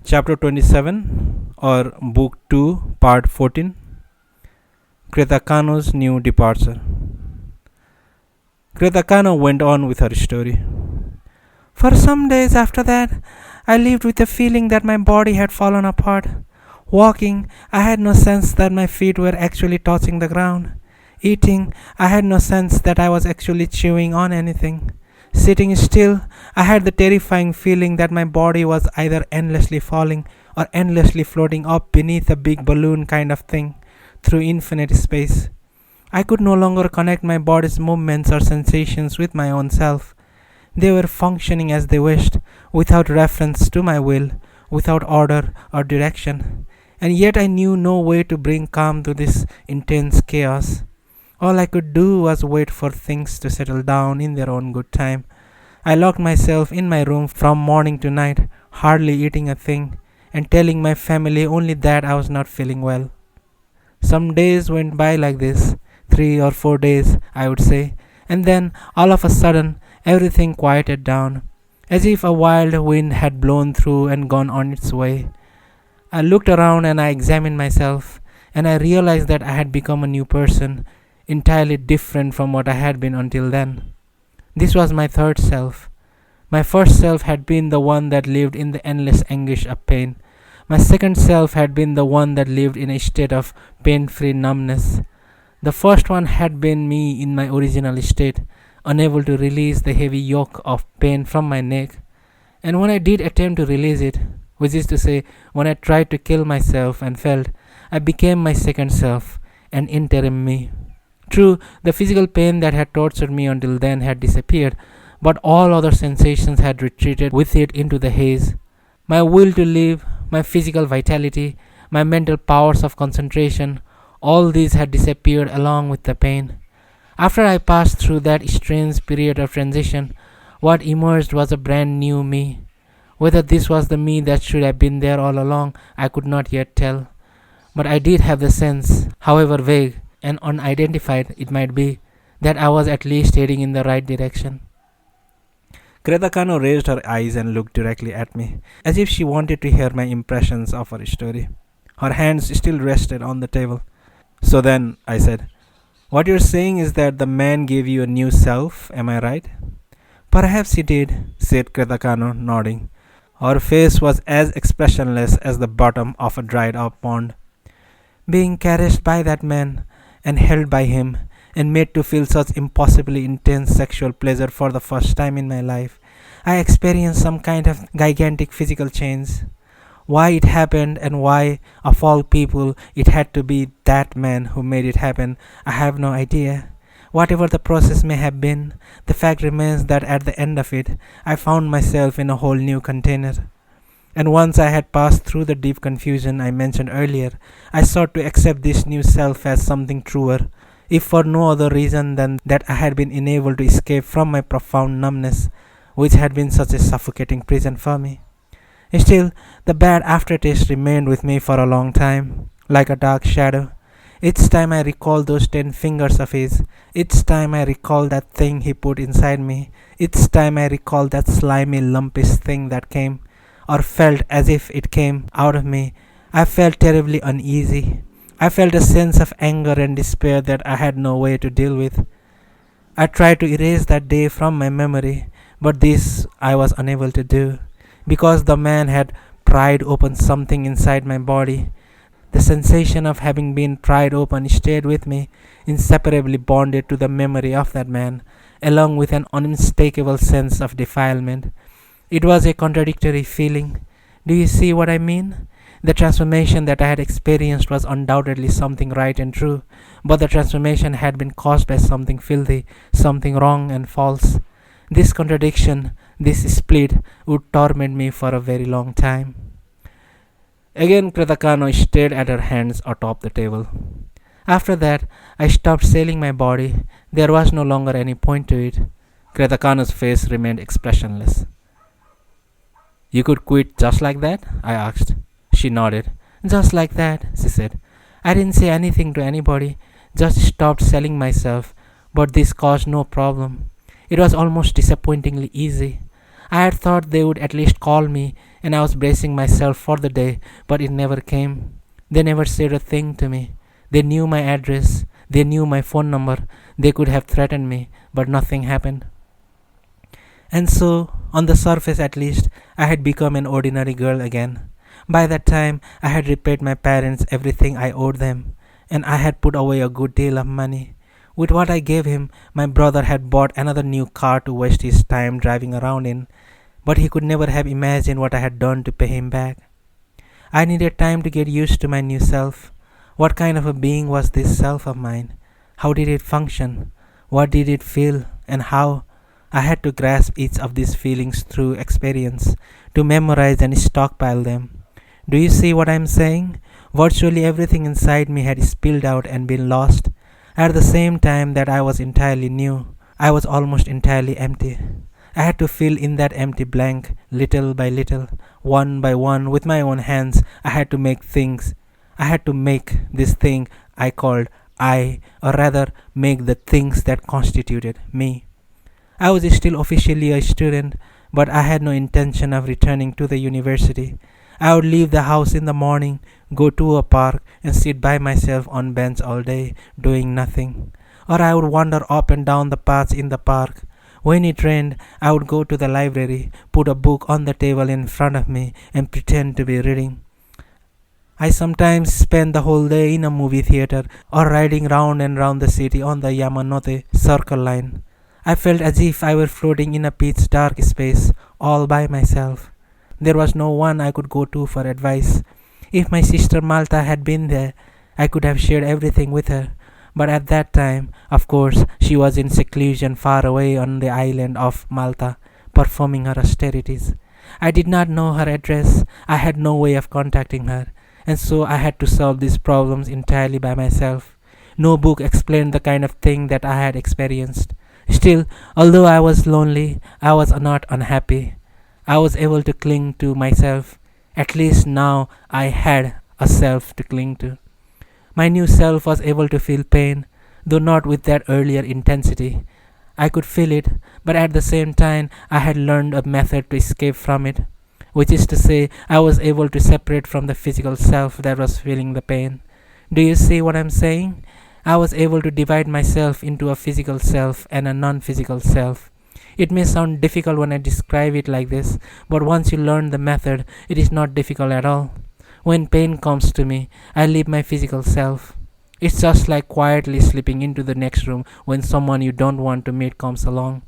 Chapter 27 or Book 2 Part 14 Creta Kano's New Departure. Creta Kano went on with her story. For some days after that, I lived with the feeling that my body had fallen apart. Walking, I had no sense that my feet were actually touching the ground. Eating, I had no sense that I was actually chewing on anything. Sitting still, I had the terrifying feeling that my body was either endlessly falling or endlessly floating up beneath a big balloon kind of thing through infinite space. I could no longer connect my body's movements or sensations with my own self. They were functioning as they wished, without reference to my will, without order or direction. And yet I knew no way to bring calm to this intense chaos. All I could do was wait for things to settle down in their own good time. I locked myself in my room from morning to night, hardly eating a thing, and telling my family only that I was not feeling well. Some days went by like this, 3 or 4 days, I would say, and then, all of a sudden, everything quieted down, as if a wild wind had blown through and gone on its way. I looked around and I examined myself, and I realized that I had become a new person, entirely different from what I had been until then. This was my third self. My first self had been the one that lived in the endless anguish of pain. My second self had been the one that lived in a state of pain-free numbness. The first one had been me in my original state, unable to release the heavy yoke of pain from my neck. And when I did attempt to release it, which is to say, when I tried to kill myself and failed, I became my second self, an interim me. True, the physical pain that had tortured me until then had disappeared, but all other sensations had retreated with it into the haze. My will to live, my physical vitality, my mental powers of concentration, all these had disappeared along with the pain. After I passed through that strange period of transition, what emerged was a brand new me. Whether this was the me that should have been there all along, I could not yet tell. But I did have the sense, however vague and unidentified it might be, that I was at least heading in the right direction. Creta Kano raised her eyes and looked directly at me, as if she wanted to hear my impressions of her story. Her hands still rested on the table. So then, I said, what you're saying is that the man gave you a new self, am I right? Perhaps he did, said Creta Kano, nodding. Her face was as expressionless as the bottom of a dried-up pond. Being caressed by that man, and held by him, and made to feel such impossibly intense sexual pleasure for the first time in my life, I experienced some kind of gigantic physical change. Why it happened and why, of all people, it had to be that man who made it happen, I have no idea. Whatever the process may have been, the fact remains that at the end of it, I found myself in a whole new container. And once I had passed through the deep confusion I mentioned earlier, I sought to accept this new self as something truer, if for no other reason than that I had been unable to escape from my profound numbness, which had been such a suffocating prison for me. Still, the bad aftertaste remained with me for a long time, like a dark shadow. Each time I recalled those 10 fingers of his, each time I recalled that thing he put inside me, each time I recalled that slimy, lumpish thing that came, or felt as if it came out of me, I felt terribly uneasy. I felt a sense of anger and despair that I had no way to deal with. I tried to erase that day from my memory, but this I was unable to do, because the man had pried open something inside my body. The sensation of having been pried open stayed with me, inseparably bonded to the memory of that man, along with an unmistakable sense of defilement. It was a contradictory feeling. Do you see what I mean? The transformation that I had experienced was undoubtedly something right and true, but the transformation had been caused by something filthy, something wrong and false. This contradiction, this split, would torment me for a very long time. Again, Creta Kano stared at her hands atop the table. After that, I stopped selling my body. There was no longer any point to it. Creta Kano's face remained expressionless. You could quit just like that? I asked. She nodded. Just like that, she said. I didn't say anything to anybody, just stopped selling myself, but this caused no problem. It was almost disappointingly easy. I had thought they would at least call me and I was bracing myself for the day, but it never came. They never said a thing to me. They knew my address, they knew my phone number, they could have threatened me, but nothing happened. And so, on the surface at least, I had become an ordinary girl again. By that time, I had repaid my parents everything I owed them, and I had put away a good deal of money. With what I gave him, my brother had bought another new car to waste his time driving around in, but he could never have imagined what I had done to pay him back. I needed time to get used to my new self. What kind of a being was this self of mine? How did it function? What did it feel, and how? I had to grasp each of these feelings through experience, to memorize and stockpile them. Do you see what I am saying? Virtually everything inside me had spilled out and been lost. At the same time that I was entirely new, I was almost entirely empty. I had to fill in that empty blank, little by little, one by one, with my own hands. I had to make this thing I called I, or rather, make the things that constituted me. I was still officially a student, but I had no intention of returning to the university. I would leave the house in the morning, go to a park, and sit by myself on bench all day, doing nothing. Or I would wander up and down the paths in the park. When it rained, I would go to the library, put a book on the table in front of me, and pretend to be reading. I sometimes spent the whole day in a movie theater or riding round and round the city on the Yamanote Circle line. I felt as if I were floating in a pitch dark space, all by myself. There was no one I could go to for advice. If my sister Malta had been there, I could have shared everything with her. But at that time, of course, she was in seclusion far away on the island of Malta, performing her austerities. I did not know her address. I had no way of contacting her, and so I had to solve these problems entirely by myself. No book explained the kind of thing that I had experienced. Still, although I was lonely, I was not unhappy. I was able to cling to myself. At least now I had a self to cling to. My new self was able to feel pain, though not with that earlier intensity. I could feel it, but at the same time I had learned a method to escape from it, which is to say, I was able to separate from the physical self that was feeling the pain. Do you see what I'm saying? I was able to divide myself into a physical self and a non-physical self. It may sound difficult when I describe it like this, but once you learn the method, it is not difficult at all. When pain comes to me, I leave my physical self. It's just like quietly slipping into the next room when someone you don't want to meet comes along.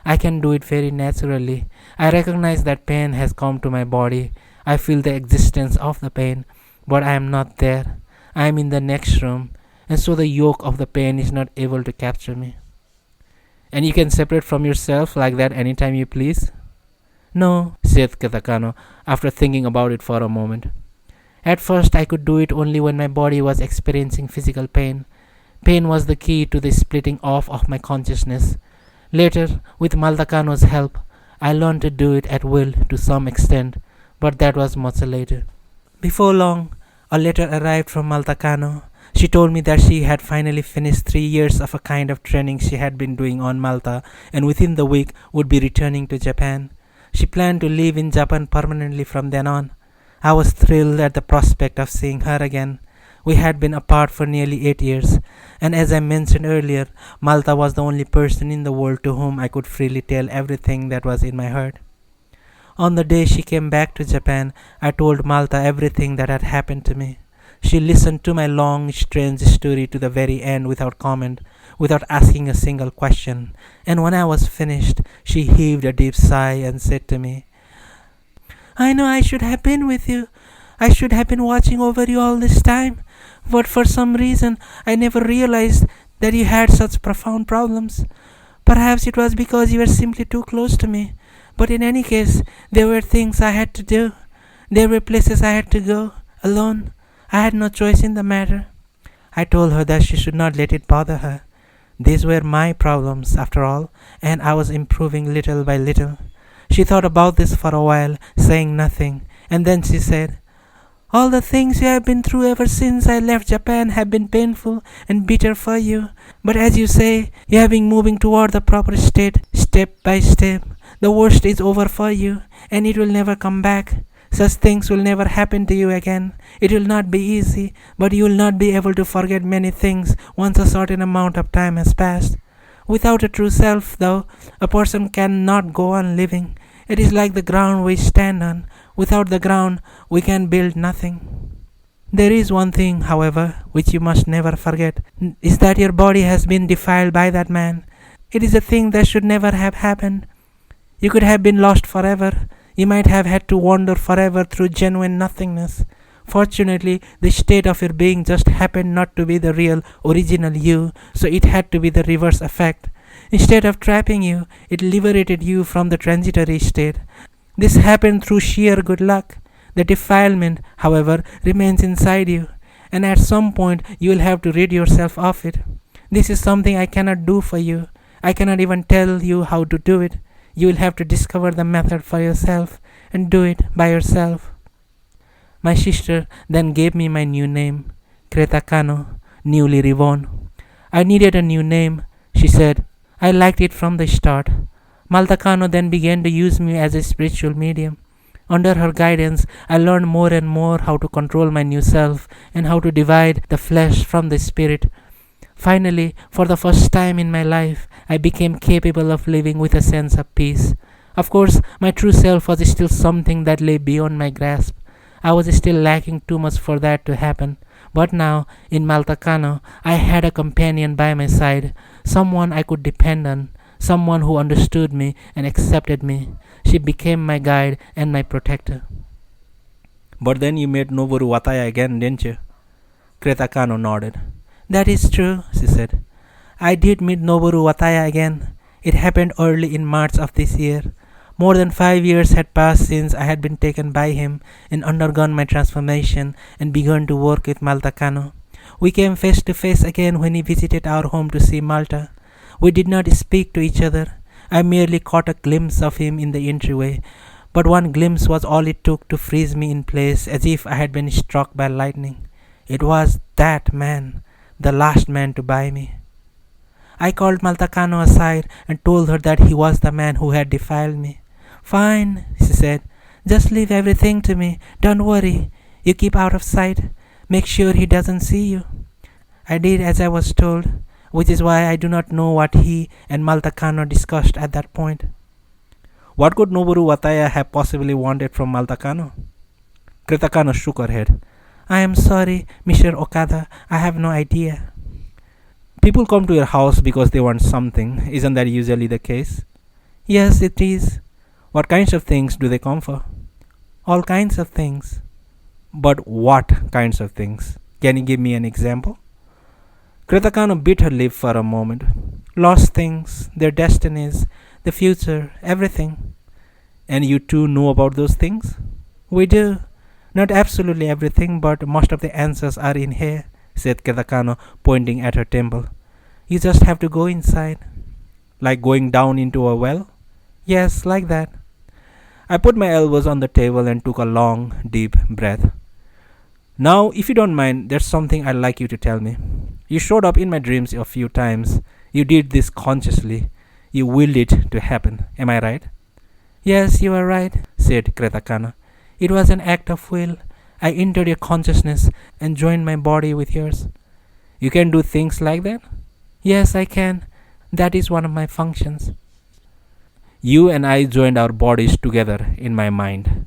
I can do it very naturally. I recognize that pain has come to my body. I feel the existence of the pain, but I am not there. I am in the next room, and so the yoke of the pain is not able to capture me. And you can separate from yourself like that anytime you please? No, said Kano, after thinking about it for a moment. At first I could do it only when my body was experiencing physical pain. Pain was the key to the splitting off of my consciousness. Later, with Maldacano's help, I learned to do it at will to some extent, but that was much later. Before long, a letter arrived from Maldacano. She told me that she had finally finished 3 years of a kind of training she had been doing on Malta, and within the week would be returning to Japan. She planned to live in Japan permanently from then on. I was thrilled at the prospect of seeing her again. We had been apart for nearly 8 years, and as I mentioned earlier, Malta was the only person in the world to whom I could freely tell everything that was in my heart. On the day she came back to Japan, I told Malta everything that had happened to me. She listened to my long, strange story to the very end without comment, without asking a single question, and when I was finished, she heaved a deep sigh and said to me, "I know I should have been with you. I should have been watching over you all this time, but for some reason I never realized that you had such profound problems. Perhaps it was because you were simply too close to me, but in any case, there were things I had to do. There were places I had to go, alone. I had no choice in the matter." I told her that she should not let it bother her. These were my problems, after all, and I was improving little by little. She thought about this for a while, saying nothing, and then she said, "All the things you have been through ever since I left Japan have been painful and bitter for you. But as you say, you have been moving toward the proper state, step by step. The worst is over for you, and it will never come back. Such things will never happen to you again. It will not be easy, but you will not be able to forget many things once a certain amount of time has passed. Without a true self, though, a person cannot go on living. It is like the ground we stand on. Without the ground, we can build nothing. There is one thing, however, which you must never forget, is that your body has been defiled by that man. It is a thing that should never have happened. You could have been lost forever. You might have had to wander forever through genuine nothingness. Fortunately, the state of your being just happened not to be the real, original you, so it had to be the reverse effect. Instead of trapping you, it liberated you from the transitory state. This happened through sheer good luck. The defilement, however, remains inside you, and at some point you will have to rid yourself of it. This is something I cannot do for you. I cannot even tell you how to do it. You will have to discover the method for yourself and do it by yourself. My sister then gave me my new name, Creta Kano, newly reborn. I needed a new name, she said. I liked it from the start. Malta Kano then began to use me as a spiritual medium. Under her guidance, I learned more and more how to control my new self and how to divide the flesh from the spirit. Finally, for the first time in my life, I became capable of living with a sense of peace. Of course, my true self was still something that lay beyond my grasp. I was still lacking too much for that to happen. But now, in Malta Kano, I had a companion by my side, someone I could depend on, someone who understood me and accepted me. She became my guide and my protector. But then you met Noboru Wataya again, didn't you? Creta Kano nodded. That is true, she said. I did meet Noboru Wataya again. It happened early in March of this year. More than 5 years had passed since I had been taken by him and undergone my transformation and begun to work with Malta Kano. We came face to face again when he visited our home to see Malta. We did not speak to each other. I merely caught a glimpse of him in the entryway, but one glimpse was all it took to freeze me in place as if I had been struck by lightning. It was that man, the last man to buy me. I called Malta Kano aside and told her that he was the man who had defiled me. Fine, she said. Just leave everything to me. Don't worry. You keep out of sight. Make sure he doesn't see you. I did as I was told, which is why I do not know what he and Malta Kano discussed at that point. What could Noboru Wataya have possibly wanted from Malta Kano? Creta Kano shook her head. I am sorry, Mr. Okada. I have no idea. People come to your house because they want something. Isn't that usually the case? Yes, it is. What kinds of things do they come for? All kinds of things. But what kinds of things? Can you give me an example? Creta Kano bit her lip for a moment. Lost things, their destinies, the future, everything. And you too know about those things? We do. Not absolutely everything, but most of the answers are in here, said Creta Kano, pointing at her temple. You just have to go inside. Like going down into a well? Yes, like that. I put my elbows on the table and took a long, deep breath. Now, if you don't mind, there's something I'd like you to tell me. You showed up in my dreams a few times. You did this consciously. You willed it to happen. Am I right? Yes, you are right, said Creta Kano. It was an act of will. I entered your consciousness and joined my body with yours. You can do things like that? Yes, I can. That is one of my functions. You and I joined our bodies together in my mind.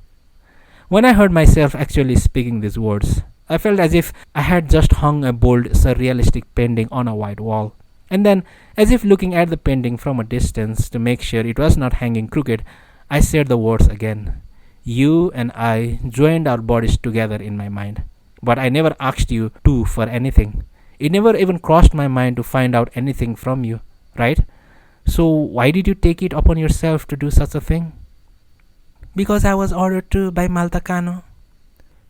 When I heard myself actually speaking these words, I felt as if I had just hung a bold, surrealistic painting on a white wall. And then, as if looking at the painting from a distance to make sure it was not hanging crooked, I said the words again. You and I joined our bodies together in my mind. But I never asked you to for anything. It never even crossed my mind to find out anything from you, right? So why did you take it upon yourself to do such a thing? Because I was ordered to by Malta Kano.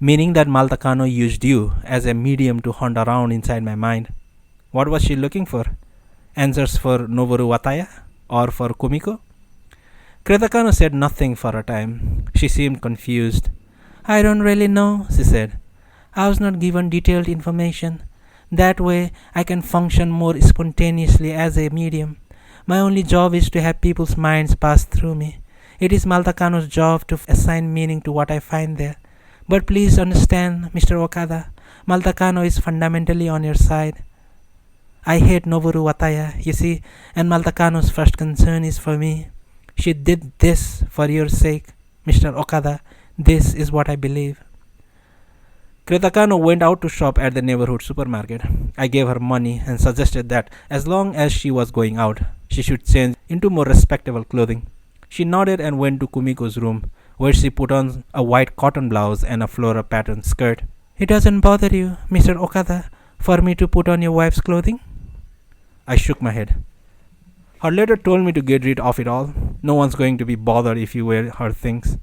Meaning that Malta Kano used you as a medium to hunt around inside my mind. What was she looking for? Answers for Noboru Wataya? Or for Kumiko? Creta Kano said nothing for a time. She seemed confused. I don't really know, she said. I was not given detailed information. That way, I can function more spontaneously as a medium. My only job is to have people's minds pass through me. It is Malta Kano's job to assign meaning to what I find there. But please understand, Mr. Okada, Malta Kano is fundamentally on your side. I hate Noboru Wataya, you see, and Malta Kano's first concern is for me. She did this for your sake, Mr. Okada. This is what I believe. Creta Kano went out to shop at the neighborhood supermarket. I gave her money and suggested that as long as she was going out, she should change into more respectable clothing. She nodded and went to Kumiko's room, where she put on a white cotton blouse and a floral patterned skirt. It doesn't bother you, Mr. Okada, for me to put on your wife's clothing? I shook my head. Her letter told me to get rid of it all. No one's going to be bothered if you wear her things.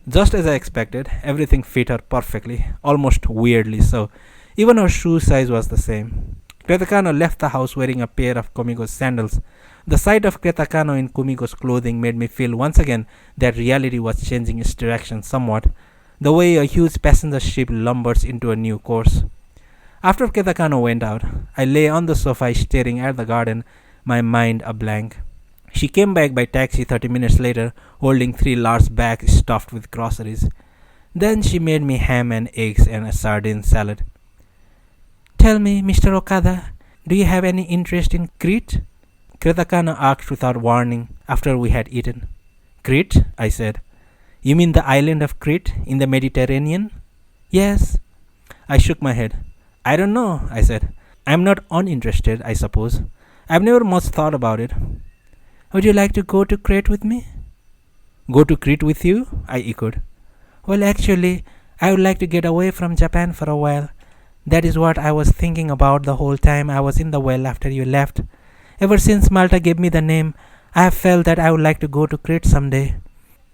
Just as I expected, everything fit her perfectly, almost weirdly so. Even her shoe size was the same. Creta Kano left the house wearing a pair of Kumiko's sandals. The sight of Creta Kano in Kumiko's clothing made me feel once again that reality was changing its direction somewhat, the way a huge passenger ship lumbers into a new course. After Creta Kano went out, I lay on the sofa staring at the garden, my mind a blank. She came back by taxi 30 minutes later, holding 3 large bags stuffed with groceries. Then she made me ham and eggs and a sardine salad. Tell me, Mr. Okada, do you have any interest in Crete? Creta Kano asked without warning after we had eaten. Crete? I said. You mean the island of Crete in the Mediterranean? Yes. I shook my head. I don't know, I said. I'm not uninterested, I suppose. I've never much thought about it. Would you like to go to Crete with me? Go to Crete with you? I echoed. Well, actually, I would like to get away from Japan for a while. That is what I was thinking about the whole time I was in the well after you left. Ever since Malta gave me the name, I have felt that I would like to go to Crete someday.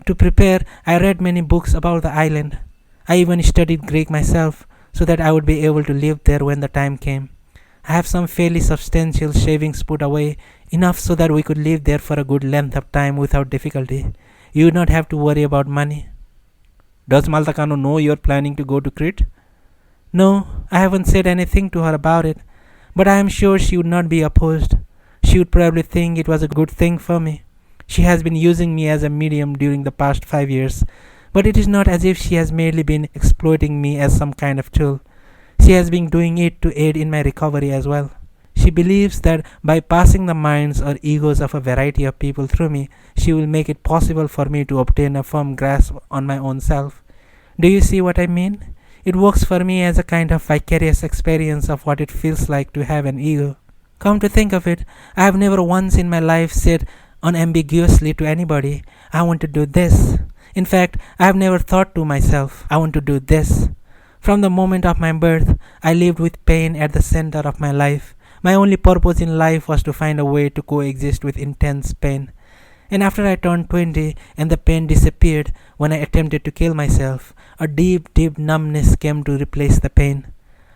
To prepare, I read many books about the island. I even studied Greek myself, so that I would be able to live there when the time came. I have some fairly substantial savings put away, enough so that we could live there for a good length of time without difficulty. You would not have to worry about money. Does Malta Kano know you're planning to go to Crete? No, I haven't said anything to her about it, but I am sure she would not be opposed. She would probably think it was a good thing for me. She has been using me as a medium during the past 5 years, but it is not as if she has merely been exploiting me as some kind of tool. She has been doing it to aid in my recovery as well. She believes that by passing the minds or egos of a variety of people through me, she will make it possible for me to obtain a firm grasp on my own self. Do you see what I mean? It works for me as a kind of vicarious experience of what it feels like to have an ego. Come to think of it, I have never once in my life said unambiguously to anybody, I want to do this. In fact, I have never thought to myself, I want to do this. From the moment of my birth, I lived with pain at the center of my life. My only purpose in life was to find a way to coexist with intense pain. And after I turned 20 and the pain disappeared when I attempted to kill myself, a deep, deep numbness came to replace the pain.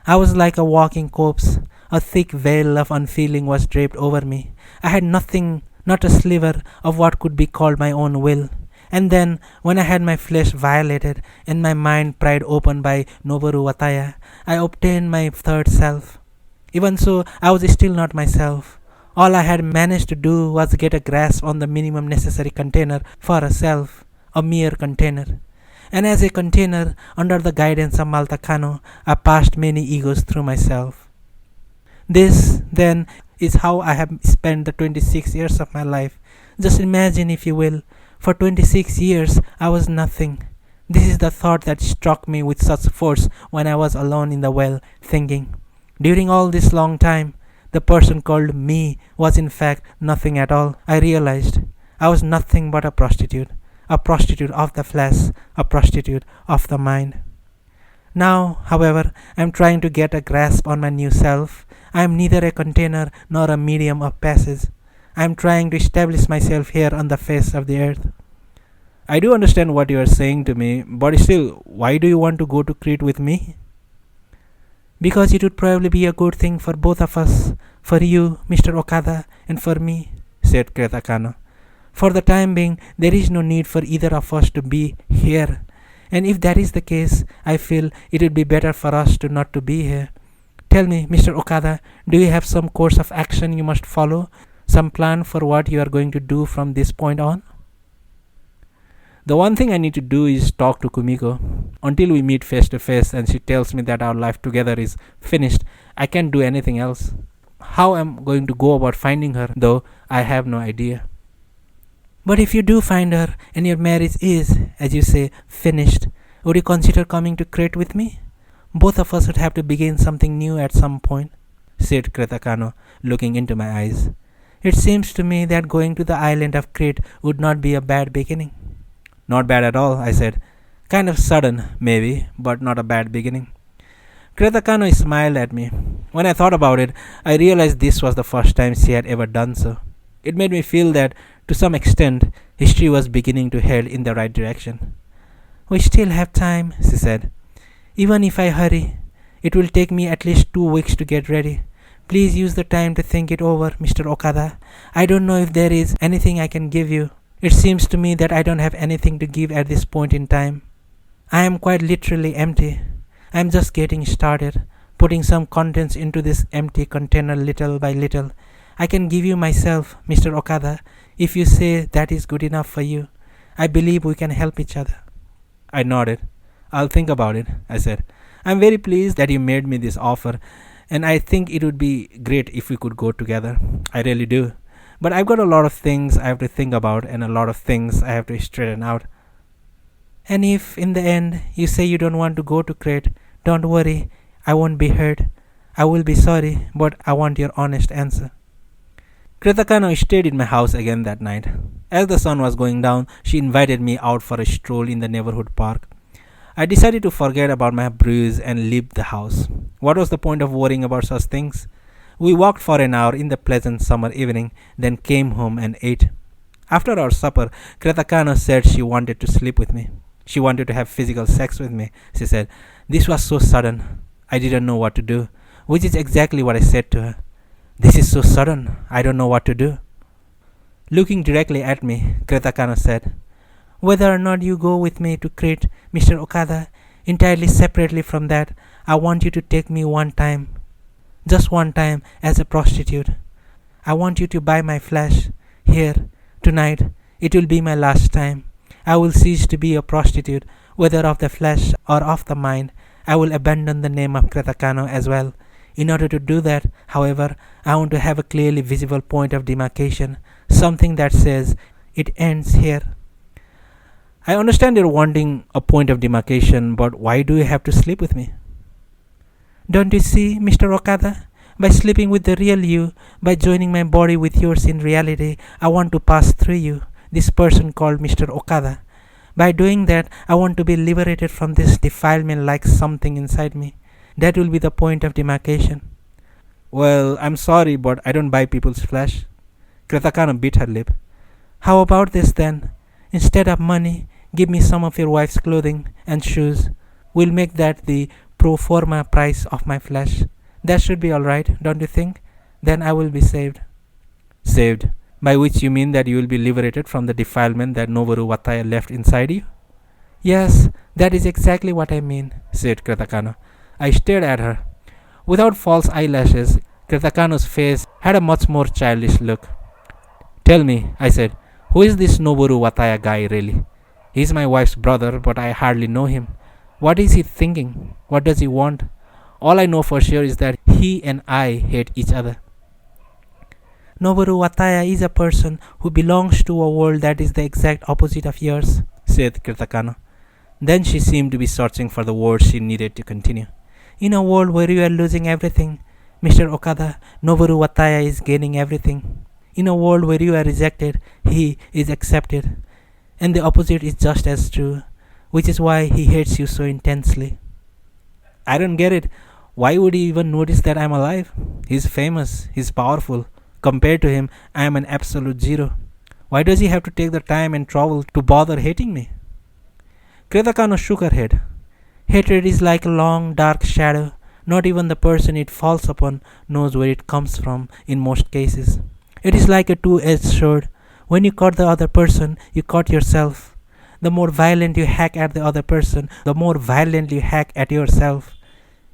I was like a walking corpse. A thick veil of unfeeling was draped over me. I had nothing, not a sliver of what could be called my own will. And then, when I had my flesh violated and my mind pried open by Noboru Wataya, I obtained my third self. Even so, I was still not myself. All I had managed to do was get a grasp on the minimum necessary container for a self, a mere container. And as a container, under the guidance of Malta Kano, I passed many egos through myself. This, then, is how I have spent the 26 years of my life. Just imagine, if you will, for 26 years I was nothing. This is the thought that struck me with such force when I was alone in the well, thinking. During all this long time, the person called me was in fact nothing at all. I realized I was nothing but a prostitute of the flesh, a prostitute of the mind. Now, however, I am trying to get a grasp on my new self. I am neither a container nor a medium of passage. I am trying to establish myself here on the face of the earth. I do understand what you are saying to me, but still, why do you want to go to Crete with me? Because it would probably be a good thing for both of us, for you, Mr. Okada, and for me, said Creta Kano. For the time being, there is no need for either of us to be here. And if that is the case, I feel it would be better for us not to be here. Tell me, Mr. Okada, do you have some course of action you must follow? Some plan for what you are going to do from this point on? The one thing I need to do is talk to Kumiko. Until we meet face to face and she tells me that our life together is finished, I can't do anything else. How I'm going to go about finding her, though, I have no idea. But if you do find her and your marriage is, as you say, finished, would you consider coming to Crete with me? Both of us would have to begin something new at some point, said Creta Kano, looking into my eyes. It seems to me that going to the island of Crete would not be a bad beginning. Not bad at all, I said. Kind of sudden, maybe, but not a bad beginning. Creta Kano smiled at me. When I thought about it, I realized this was the first time she had ever done so. It made me feel that, to some extent, history was beginning to head in the right direction. We still have time, she said. Even if I hurry, it will take me at least 2 weeks to get ready. Please use the time to think it over, Mr. Okada. I don't know if there is anything I can give you. It seems to me that I don't have anything to give at this point in time. I am quite literally empty. I am just getting started, putting some contents into this empty container little by little. I can give you myself, Mr. Okada, if you say that is good enough for you. I believe we can help each other. I nodded. I'll think about it, I said. I'm very pleased that you made me this offer, and I think it would be great if we could go together. I really do. But I've got a lot of things I have to think about and a lot of things I have to straighten out. And if, in the end, you say you don't want to go to Crete, don't worry, I won't be hurt. I will be sorry, but I want your honest answer. Creta Kano stayed in my house again that night. As the sun was going down, she invited me out for a stroll in the neighborhood park. I decided to forget about my bruise and leave the house. What was the point of worrying about such things? We walked for an hour in the pleasant summer evening, then came home and ate. After our supper, Creta Kano said she wanted to sleep with me. She wanted to have physical sex with me, she said. This was so sudden. I didn't know what to do, which is exactly what I said to her. This is so sudden. I don't know what to do. Looking directly at me, Creta Kano said, Whether or not you go with me to Crete, Mr. Okada, entirely separately from that, I want you to take me one time. Just one time as a prostitute. I want you to buy my flesh. Here, tonight, it will be my last time. I will cease to be a prostitute, whether of the flesh or of the mind. I will abandon the name of Creta Kano as well. In order to do that, however, I want to have a clearly visible point of demarcation, something that says, it ends here. I understand you're wanting a point of demarcation, but why do you have to sleep with me? Don't you see, Mr. Okada? By sleeping with the real you, by joining my body with yours in reality, I want to pass through you, this person called Mr. Okada. By doing that, I want to be liberated from this defilement like something inside me. That will be the point of demarcation. Well, I'm sorry, but I don't buy people's flesh. Creta Kano bit her lip. How about this then? Instead of money, give me some of your wife's clothing and shoes. We'll make that the pro forma price of my flesh. That should be all right, don't you think? Then I will be saved. Saved? By which you mean that you will be liberated from the defilement that Noboru Wataya left inside you? Yes, that is exactly what I mean, said Creta Kano. I stared at her. Without false eyelashes, Creta Kano's face had a much more childish look. Tell me, I said, who is this Noboru Wataya guy really? He's my wife's brother, but I hardly know him. What is he thinking? What does he want? All I know for sure is that he and I hate each other. Noboru Wataya is a person who belongs to a world that is the exact opposite of yours, said Creta Kano. Then she seemed to be searching for the words she needed to continue. In a world where you are losing everything, Mr. Okada, Noboru Wataya is gaining everything. In a world where you are rejected, he is accepted. And the opposite is just as true, which is why he hates you so intensely. I don't get it. Why would he even notice that I'm alive? He's famous, he's powerful. Compared to him, I am an absolute zero. Why does he have to take the time and trouble to bother hating me? Creta Kano shook her head. Hatred is like a long, dark shadow. Not even the person it falls upon knows where it comes from in most cases. It is like a two-edged sword. When you cut the other person, you cut yourself. The more violent you hack at the other person, the more violently you hack at yourself.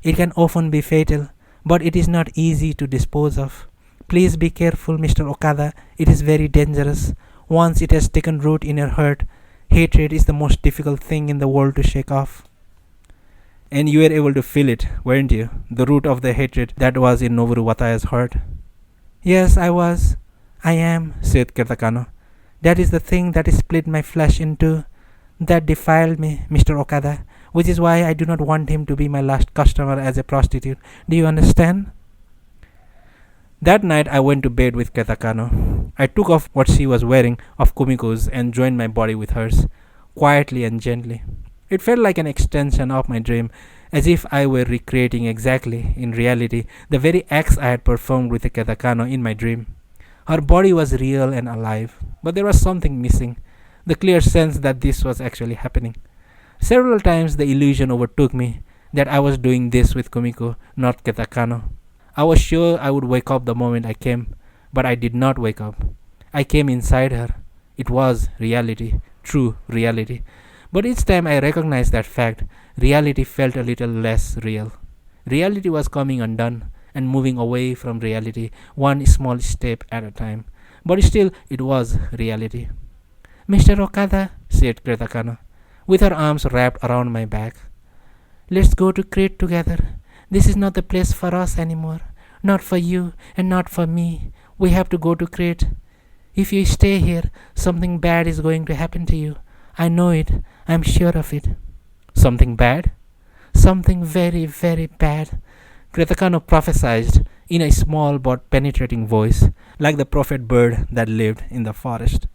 It can often be fatal, but it is not easy to dispose of. Please be careful, Mr. Okada. It is very dangerous. Once it has taken root in your heart, Hatred is the most difficult thing in the world to shake off. And you were able to feel it, weren't you? The root of the hatred that was in Noboru Wataya's heart. Yes, I was. I am, said Kano. That is the thing that split my flesh in two, that defiled me, Mr. Okada, which is why I do not want him to be my last customer as a prostitute. Do you understand? That night I went to bed with Kano. I took off what she was wearing of Kumiko's and joined my body with hers, quietly and gently. It felt like an extension of my dream, as if I were recreating exactly, in reality, the very acts I had performed with Kano in my dream. Her body was real and alive, but there was something missing, the clear sense that this was actually happening. Several times the illusion overtook me that I was doing this with Kumiko, not Kano. I was sure I would wake up the moment I came, but I did not wake up. I came inside her. It was reality, true reality. But each time I recognized that fact, reality felt a little less real. Reality was coming undone and moving away from reality, one small step at a time. But still, it was reality. Mr. Okada, said Kano, with her arms wrapped around my back. Let's go to Crete together. This is not the place for us anymore. Not for you and not for me. We have to go to Crete. If you stay here, something bad is going to happen to you. I know it. I'm sure of it. Something bad? Something very, very bad. Kano prophesied in a small but penetrating voice, like the prophet bird that lived in the forest.